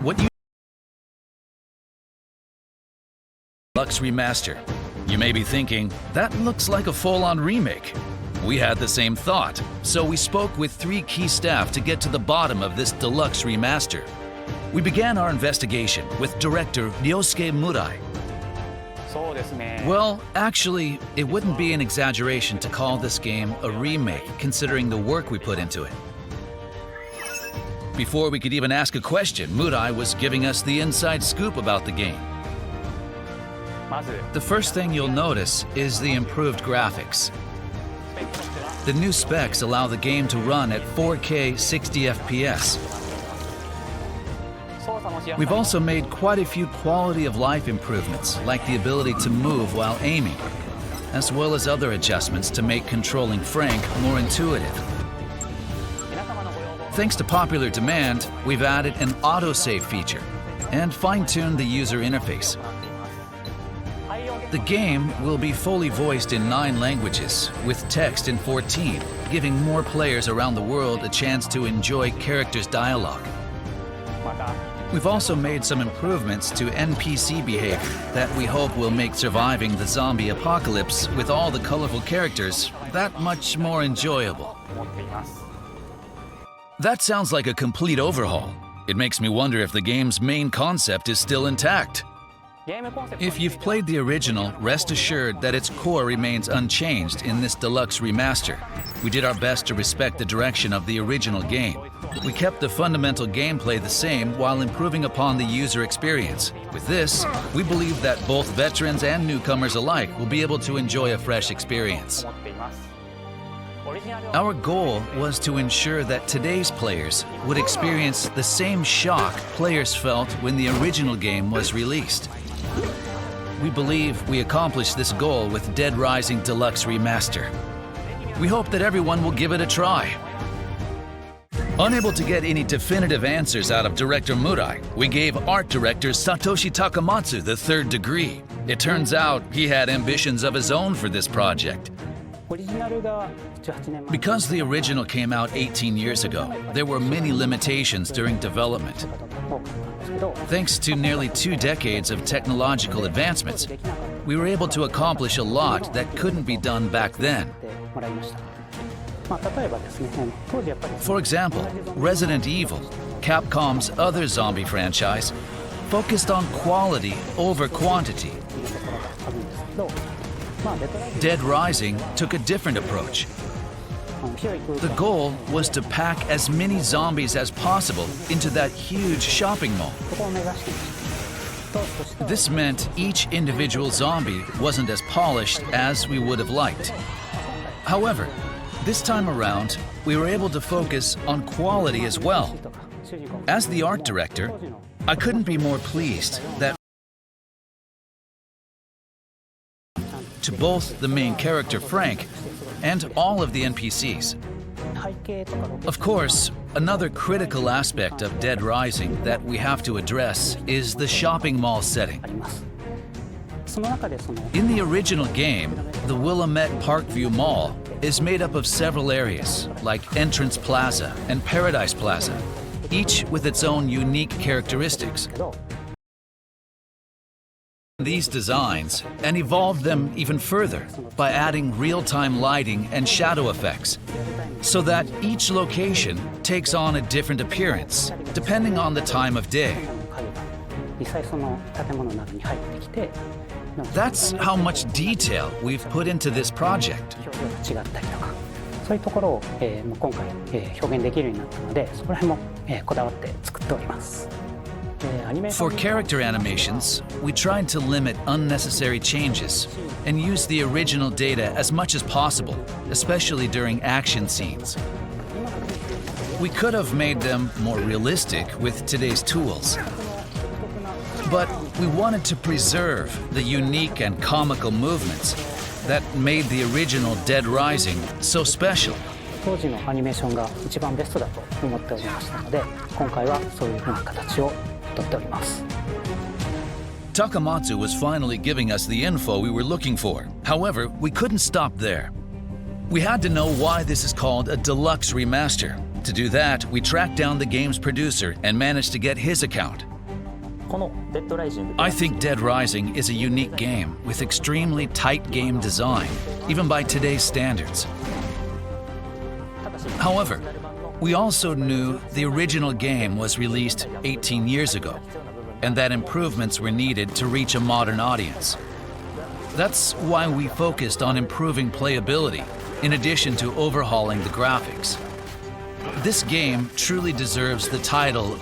What you Deluxe Remaster. You may be thinking, that looks like a full-on remake. We had the same thought, so we spoke with 3 key staff to get to the bottom of this Deluxe Remaster. We began our investigation with director Ryosuke Murai. Well, actually, it wouldn't be an exaggeration to call this game a remake, considering the work we put into it. Before we could even ask a question, Murai was giving us the inside scoop about the game. The first thing you'll notice is the improved graphics. The new specs allow the game to run at 4K 60 FPS. We've also made quite a few quality of life improvements, like the ability to move while aiming, as well as other adjustments to make controlling Frank more intuitive. Thanks to popular demand, we've added an autosave feature and fine-tuned the user interface. The game will be fully voiced in 9 languages, with text in 14, giving more players around the world a chance to enjoy characters' dialogue. We've also made some improvements to NPC behavior that we hope will make surviving the zombie apocalypse with all the colorful characters that much more enjoyable. That sounds like a complete overhaul. It makes me wonder if the game's main concept is still intact. If you've played the original, rest assured that its core remains unchanged in this Deluxe Remaster. We did our best to respect the direction of the original game. We kept the fundamental gameplay the same while improving upon the user experience. With this, we believe that both veterans and newcomers alike will be able to enjoy a fresh experience. Our goal was to ensure that today's players would experience the same shock players felt when the original game was released. We believe we accomplished this goal with Dead Rising Deluxe Remaster. We hope that everyone will give it a try. Unable to get any definitive answers out of director Murai, we gave art director Satoshi Takamatsu the 3rd degree. It turns out he had ambitions of his own for this project. Because the original came out 18 years ago, there were many limitations during development. Thanks to nearly 2 decades of technological advancements, we were able to accomplish a lot that couldn't be done back then. For example, Resident Evil, Capcom's other zombie franchise, focused on quality over quantity. Dead Rising took a different approach. The goal was to pack as many zombies as possible into that huge shopping mall. This meant each individual zombie wasn't as polished as we would have liked. However, this time around, we were able to focus on quality as well. As the art director, I couldn't be more pleased that to both the main character Frank and all of the NPCs. Of course, another critical aspect of Dead Rising that we have to address is the shopping mall setting. In the original game, the Willamette Parkview Mall is made up of several areas, like Entrance Plaza and Paradise Plaza, each with its own unique characteristics. These designs and evolved them even further by adding real-time lighting and shadow effects, so that each location takes on a different appearance depending on the time of day. That's how much detail we've put into this project. For character animations, we tried to limit unnecessary changes and use the original data as much as possible, especially during action scenes. We could have made them more realistic with today's tools, but we wanted to preserve the unique and comical movements that made the original Dead Rising so special. Takamatsu was finally giving us the info we were looking for. However, we couldn't stop there. We had to know why this is called a deluxe remaster. To do that, we tracked down the game's producer and managed to get his account. I think Dead Rising is a unique game with extremely tight game design, even by today's standards. However, we also knew the original game was released 18 years ago, and that improvements were needed to reach a modern audience. That's why we focused on improving playability, in addition to overhauling the graphics. This game truly deserves the title